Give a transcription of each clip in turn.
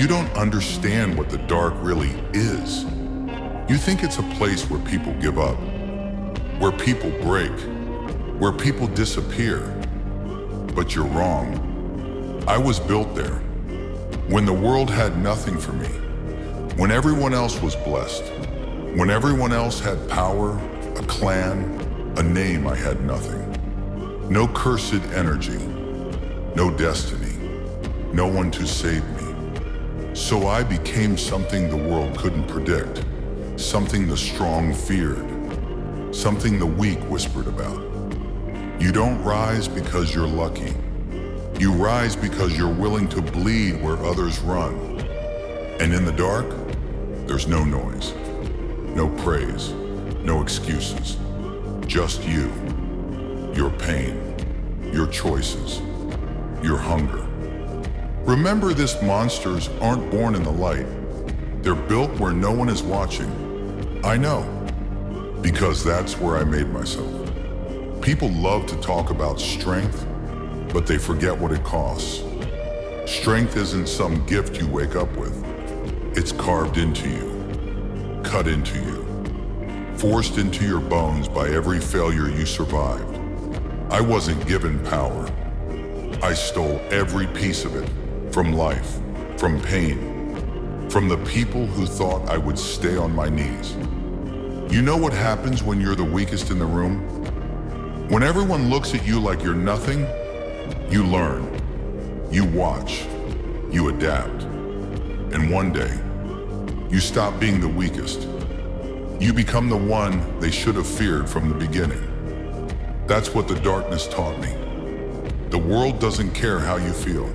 You don't understand what the dark really is. You think it's a place where people give up, where people break, where people disappear. But you're wrong. I was built there, when the world had nothing for me, when everyone else was blessed, when everyone else had power, a clan, a name. I had nothing. No cursed energy, no destiny, no one to save me. So I became something the world couldn't predict, something the strong feared, something the weak whispered about. You don't rise because you're lucky. You rise because you're willing to bleed where others run. And in the dark, there's no noise, no praise, no excuses. Just you, your pain, your choices, your hunger. Remember, these monsters aren't born in the light. They're built where no one is watching. I know, because that's where I made myself. People love to talk about strength, but they forget what it costs. Strength isn't some gift you wake up with. It's carved into you, cut into you, forced into your bones by every failure you survived. I wasn't given power. I stole every piece of it, from life, from pain, from the people who thought I would stay on my knees. You know what happens when you're the weakest in the room? When everyone looks at you like you're nothing, you learn, you watch, you adapt. And one day, you stop being the weakest. You become the one they should have feared from the beginning. That's what the darkness taught me. The world doesn't care how you feel.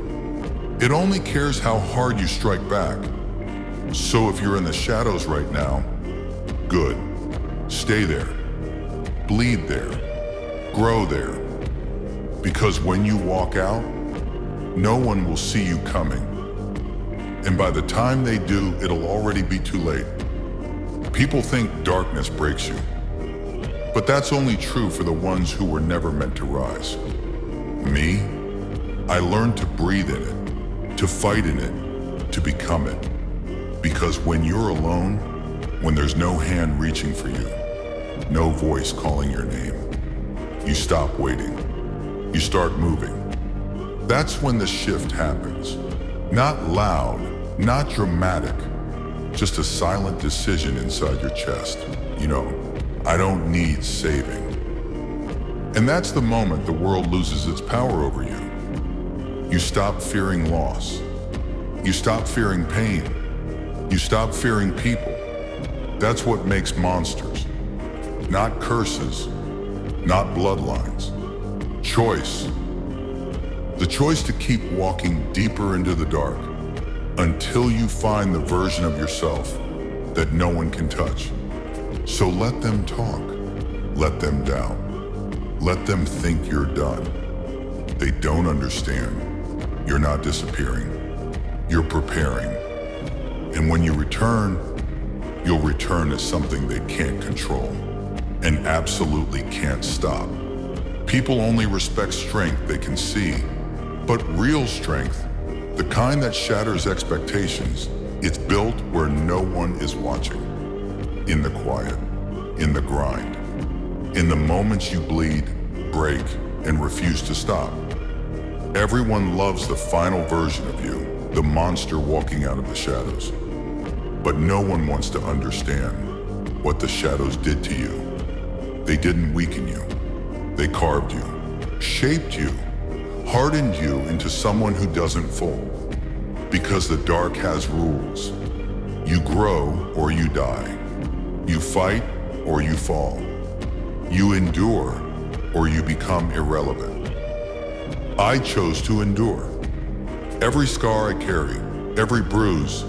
It only cares how hard you strike back. So if you're in the shadows right now, good. Stay there. Bleed there. Grow there. Because when you walk out, no one will see you coming. And by the time they do, it'll already be too late. People think darkness breaks you. But that's only true for the ones who were never meant to rise. Me? I learned to breathe in it, to fight in it, to become it. Because when you're alone, when there's no hand reaching for you, no voice calling your name, you stop waiting. You start moving. That's when the shift happens. Not loud, not dramatic, just a silent decision inside your chest. You know, I don't need saving. And that's the moment the world loses its power over you. You stop fearing loss. You stop fearing pain. You stop fearing people. That's what makes monsters. Not curses, not bloodlines. Choice. The choice to keep walking deeper into the dark until you find the version of yourself that no one can touch. So let them talk. Let them doubt. Let them think you're done. They don't understand. You're not disappearing. You're preparing. And when you return, you'll return as something they can't control and absolutely can't stop. People only respect strength they can see, but real strength, the kind that shatters expectations, it's built where no one is watching. In the quiet, in the grind, in the moments you bleed, break, and refuse to stop. Everyone loves the final version of you, the monster walking out of the shadows. But no one wants to understand what the shadows did to you. They didn't weaken you. They carved you, shaped you, hardened you into someone who doesn't fold. Because the dark has rules. You grow or you die. You fight or you fall. You endure or you become irrelevant. I chose to endure. Every scar I carry, every bruise,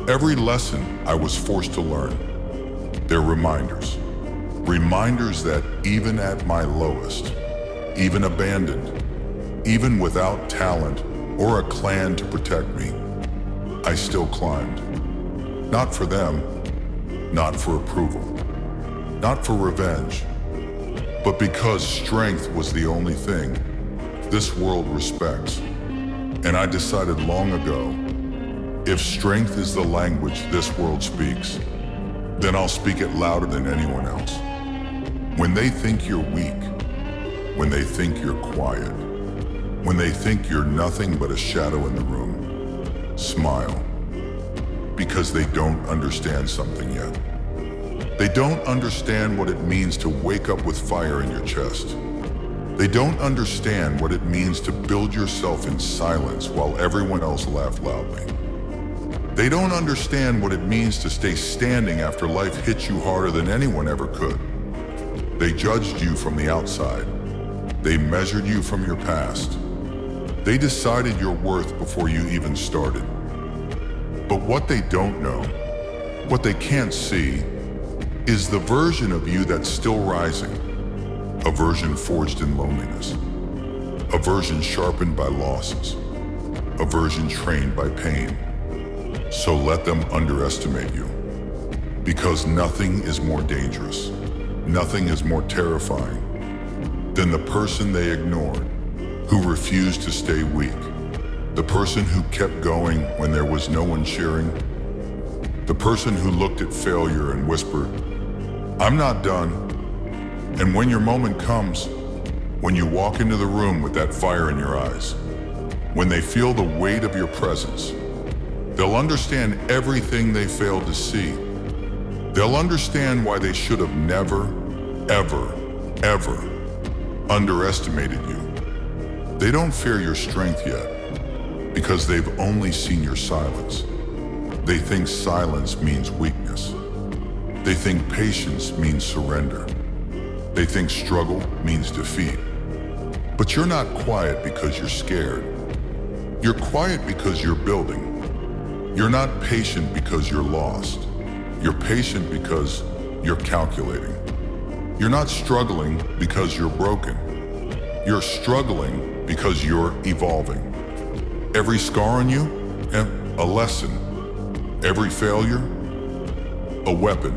every lesson I was forced to learn, they're reminders. Reminders that even at my lowest, even abandoned, even without talent or a clan to protect me, I still climbed. Not for them, not for approval, not for revenge, but because strength was the only thing this world respects. And I decided long ago, If strength is the language this world speaks, then I'll speak it louder than anyone else. When they think you're weak, when they think you're quiet, when they think you're nothing but a shadow in the room, smile. Because they don't understand something yet. They don't understand what it means to wake up with fire in your chest. They don't understand what it means to build yourself in silence while everyone else laughs loudly. They don't understand what it means to stay standing after life hits you harder than anyone ever could. They judged you from the outside. They measured you from your past. They decided your worth before you even started. But what they don't know, what they can't see, is the version of you that's still rising. A version forged in loneliness. A version sharpened by losses. A version trained by pain. So let them underestimate you. Because nothing is more dangerous, nothing is more terrifying than the person they ignored, who refused to stay weak. The person who kept going when there was no one cheering. The person who looked at failure and whispered, "I'm not done." And when your moment comes, when you walk into the room with that fire in your eyes, when they feel the weight of your presence, they'll understand everything they failed to see. They'll understand why they should have never, ever, ever underestimated you. They don't fear your strength yet, because they've only seen your silence. They think silence means weakness. They think patience means surrender. They think struggle means defeat. But you're not quiet because you're scared. You're quiet because you're building. You're not patient because you're lost. You're patient because you're calculating. You're not struggling because you're broken. You're struggling because you're evolving. Every scar on you, a lesson. Every failure, a weapon.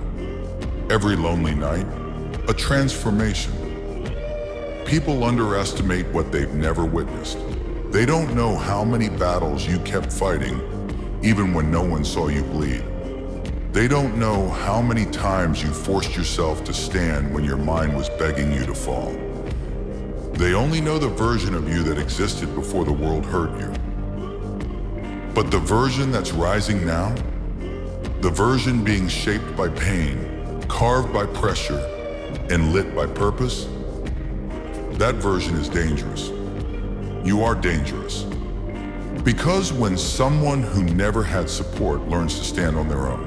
Every lonely night, a transformation. People underestimate what they've never witnessed. They don't know how many battles you kept fighting, even when no one saw you bleed. They don't know how many times you forced yourself to stand when your mind was begging you to fall. They only know the version of you that existed before the world hurt you. But the version that's rising now, the version being shaped by pain, carved by pressure, and lit by purpose, that version is dangerous. You are dangerous. Because when someone who never had support learns to stand on their own,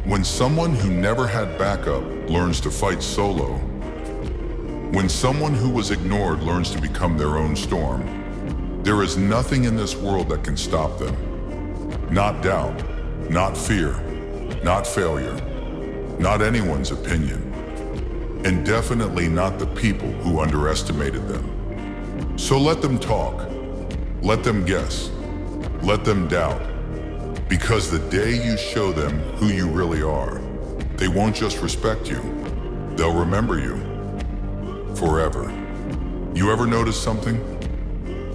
when someone who never had backup learns to fight solo, when someone who was ignored learns to become their own storm, there is nothing in this world that can stop them. Not doubt, not fear, not failure, not anyone's opinion, and definitely not the people who underestimated them. So let them talk, let them guess, let them doubt, because the day you show them who you really are, they won't just respect you, they'll remember you forever. You ever notice something?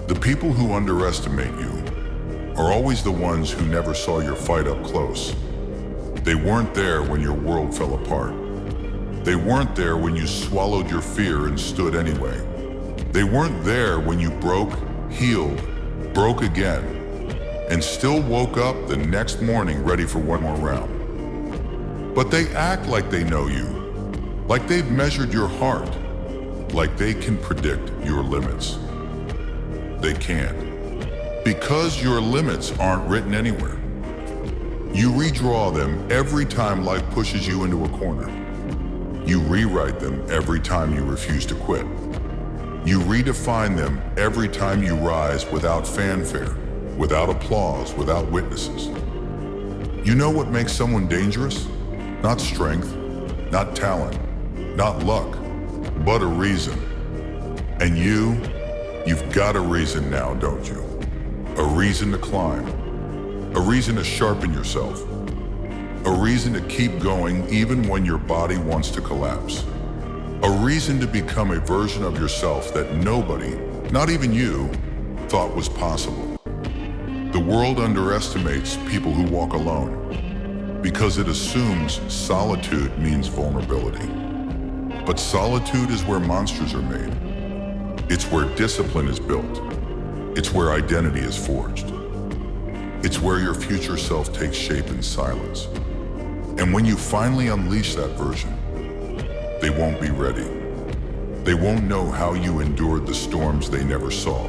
The people who underestimate you are always the ones who never saw your fight up close. They weren't there when your world fell apart. They weren't there when you swallowed your fear and stood anyway. They weren't there when you broke, healed, broke again, and still woke up the next morning ready for one more round. But they act like they know you, like they've measured your heart, like they can predict your limits. They can't, because your limits aren't written anywhere. You redraw them every time life pushes you into a corner. You rewrite them every time you refuse to quit. You redefine them every time you rise without fanfare, without applause, without witnesses. You know what makes someone dangerous? Not strength, not talent, not luck, but a reason. And you've got a reason now, don't you? A reason to climb, a reason to sharpen yourself, a reason to keep going even when your body wants to collapse, a reason to become a version of yourself that nobody, not even you, thought was possible. The world underestimates people who walk alone because it assumes solitude means vulnerability. But solitude is where monsters are made. It's where discipline is built. It's where identity is forged. It's where your future self takes shape in silence. And when you finally unleash that version, they won't be ready. They won't know how you endured the storms they never saw.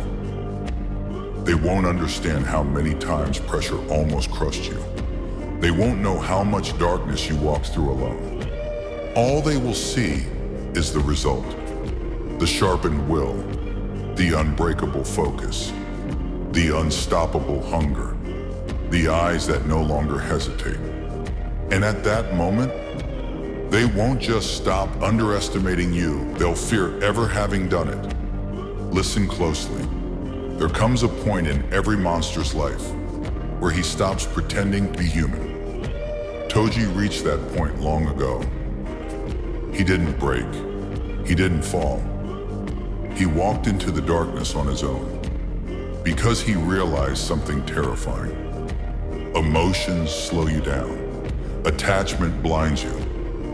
They won't understand how many times pressure almost crushed you. They won't know how much darkness you walked through alone. All they will see is the result. The sharpened will, the unbreakable focus, the unstoppable hunger, the eyes that no longer hesitate. And at that moment, they won't just stop underestimating you, they'll fear ever having done it. Listen closely. There comes a point in every monster's life where he stops pretending to be human. Toji reached that point long ago. He didn't break. He didn't fall. He walked into the darkness on his own because he realized something terrifying. Emotions slow you down. Attachment blinds you.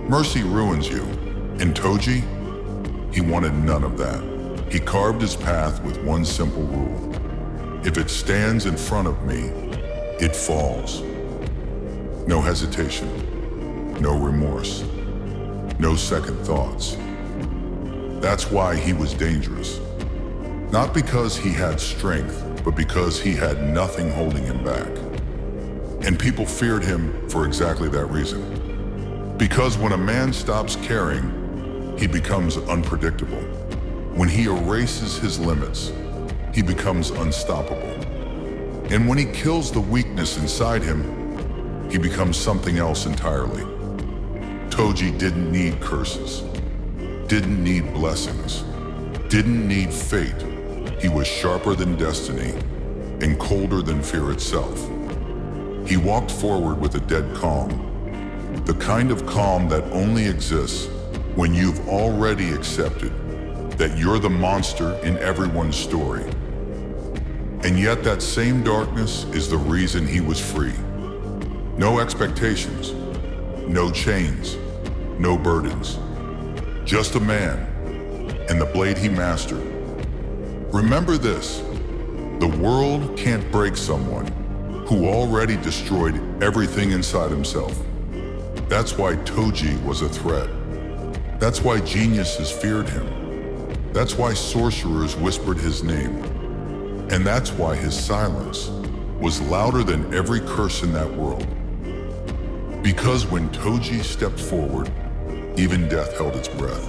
Mercy ruins you. And Toji, he wanted none of that. He carved his path with one simple rule. If it stands in front of me, it falls. No hesitation, no remorse, no second thoughts. That's why he was dangerous. Not because he had strength, but because he had nothing holding him back. And people feared him for exactly that reason. Because when a man stops caring, he becomes unpredictable. When he erases his limits, he becomes unstoppable. And when he kills the weakness inside him, he becomes something else entirely. Toji didn't need curses, didn't need blessings, didn't need fate. He was sharper than destiny and colder than fear itself. He walked forward with a dead calm, the kind of calm that only exists when you've already accepted that you're the monster in everyone's story. And yet that same darkness is the reason he was free. No expectations, no chains, no burdens. Just a man and the blade he mastered. Remember this, the world can't break someone who already destroyed everything inside himself. That's why Toji was a threat. That's why geniuses feared him. That's why sorcerers whispered his name. And that's why his silence was louder than every curse in that world. Because when Toji stepped forward, even death held its breath.